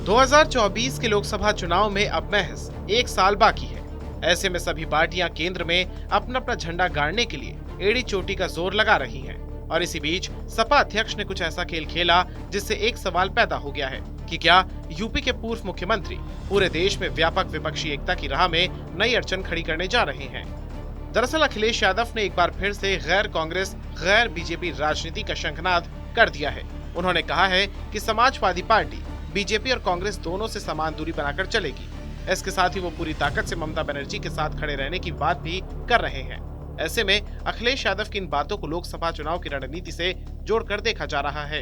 2024 के लोकसभा चुनाव में अब महज 1 साल बाकी है। ऐसे में सभी पार्टियां केंद्र में अपना अपना झंडा गाड़ने के लिए एड़ी चोटी का जोर लगा रही हैं। और इसी बीच सपा अध्यक्ष ने कुछ ऐसा खेल खेला जिससे एक सवाल पैदा हो गया है कि क्या यूपी के पूर्व मुख्यमंत्री पूरे देश में व्यापक विपक्षी एकता की राह में नई अड़चन खड़ी करने जा रहे हैं। दरअसल अखिलेश यादव ने एक बार फिर से गैर कांग्रेस गैर बीजेपी राजनीति का शंखनाद कर दिया है। उन्होंने कहा है कि समाजवादी पार्टी बीजेपी और कांग्रेस दोनों से समान दूरी बनाकर चलेगी। इसके साथ ही वो पूरी ताकत से ममता बनर्जी के साथ खड़े रहने की बात भी कर रहे हैं। ऐसे में अखिलेश यादव की इन बातों को लोकसभा चुनाव की रणनीति से जोड़कर देखा जा रहा है।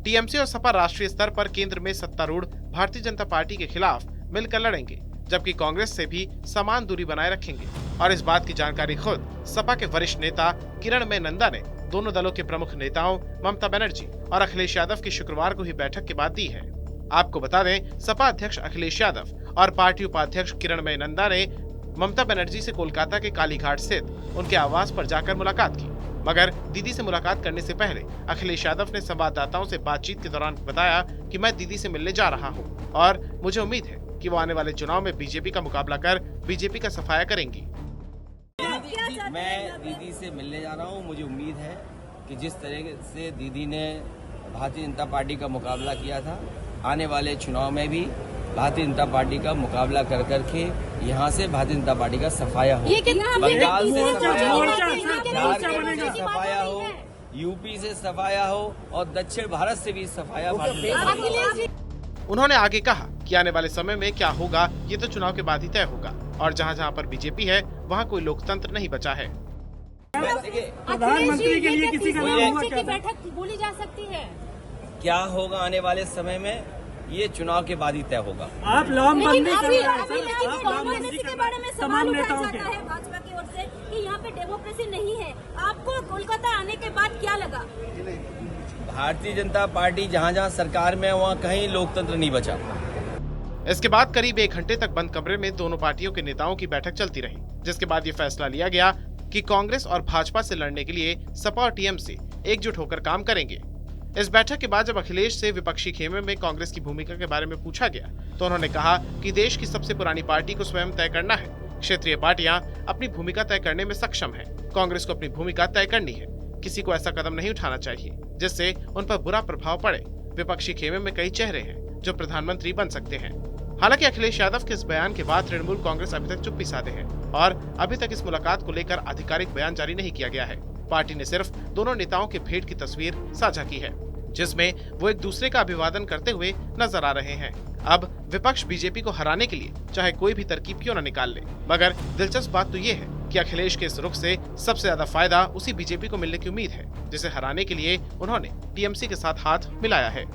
टीएमसी और सपा राष्ट्रीय स्तर पर केंद्र में सत्तारूढ़ भारतीय जनता पार्टी के खिलाफ मिलकर लड़ेंगे, जबकि कांग्रेस से भी समान दूरी बनाए रखेंगे। और इस बात की जानकारी खुद सपा के वरिष्ठ नेता किरणमय नंदा ने दोनों दलों के प्रमुख नेताओं ममता बनर्जी और अखिलेश यादव की शुक्रवार को ही बैठक के बाद दी है। आपको बता दें, सपा अध्यक्ष अखिलेश यादव और पार्टी उपाध्यक्ष किरणमय नंदा ने ममता बनर्जी से कोलकाता के कालीघाट स्थित उनके आवास पर जाकर मुलाकात की। मगर दीदी से मुलाकात करने से पहले अखिलेश यादव ने संवाददाताओं से बातचीत के दौरान बताया कि मैं दीदी से मिलने जा रहा हूं और मुझे उम्मीद है कि वो आने वाले चुनाव में बीजेपी का मुकाबला कर बीजेपी का सफाया करेंगी। मैं दीदी से मिलने जा रहा हूं। मुझे उम्मीद है कि जिस तरह से दीदी ने भारतीय जनता पार्टी का मुकाबला किया था, आने वाले चुनाव में भी भारतीय जनता पार्टी का मुकाबला कर करके यहाँ से भारतीय जनता पार्टी का सफाया हो, बंगाल से सफाया हो, झारखंड से सफाया हो, यूपी से सफाया हो और दक्षिण भारत से भी सफाया भारतीय। उन्होंने आगे कहा कि आने वाले समय में क्या होगा ये तो चुनाव के बाद ही तय होगा और जहाँ जहाँ पर बीजेपी है वहाँ कोई लोकतंत्र नहीं बचा है। प्रधानमंत्री के लिए किसी का नाम हुआ क्या? बैठक बोली जा सकती है। क्या होगा आने वाले समय में, ये चुनाव के बाद ही तय होगा। आप लामबंदी कर रहे हैं के बारे में सवाल उठाया जाता है भाजपा की ओर से कि यहाँ पे डेमोक्रेसी नहीं है। आपको कोलकाता आने के बाद क्या लगा? भारतीय जनता पार्टी जहाँ जहाँ सरकार में है वहाँ कहीं लोकतंत्र नहीं बचा। इसके बाद करीब 1 घंटे तक बंद कमरे में दोनों पार्टियों के नेताओं की बैठक चलती रही, जिसके बाद ये फैसला लिया गया कि कांग्रेस और भाजपा से लड़ने के लिए सपा और टीएमसी एकजुट होकर काम करेंगे। इस बैठक के बाद जब अखिलेश से विपक्षी खेमे में कांग्रेस की भूमिका के बारे में पूछा गया तो उन्होंने कहा कि देश की सबसे पुरानी पार्टी को स्वयं तय करना है। क्षेत्रीय पार्टियां अपनी भूमिका तय करने में सक्षम हैं। कांग्रेस को अपनी भूमिका तय करनी है। किसी को ऐसा कदम नहीं उठाना चाहिए जिससे उन पर बुरा प्रभाव पड़े। विपक्षी खेमे में कई चेहरे हैं जो प्रधानमंत्री बन सकते हैं। हालांकि अखिलेश यादव के इस बयान के बाद तृणमूल कांग्रेस अभी तक चुप्पी साधे है और अभी तक इस मुलाकात को लेकर आधिकारिक बयान जारी नहीं किया गया है। पार्टी ने सिर्फ दोनों नेताओं के भेंट की तस्वीर साझा की है, जिसमें वो एक दूसरे का अभिवादन करते हुए नजर आ रहे हैं। अब विपक्ष बीजेपी को हराने के लिए चाहे कोई भी तरकीब क्यों न निकाल ले, मगर दिलचस्प बात तो ये है कि अखिलेश के इस रुख से सबसे ज्यादा फायदा उसी बीजेपी को मिलने की उम्मीद है जिसे हराने के लिए उन्होंने टीएमसी के साथ हाथ मिलाया है।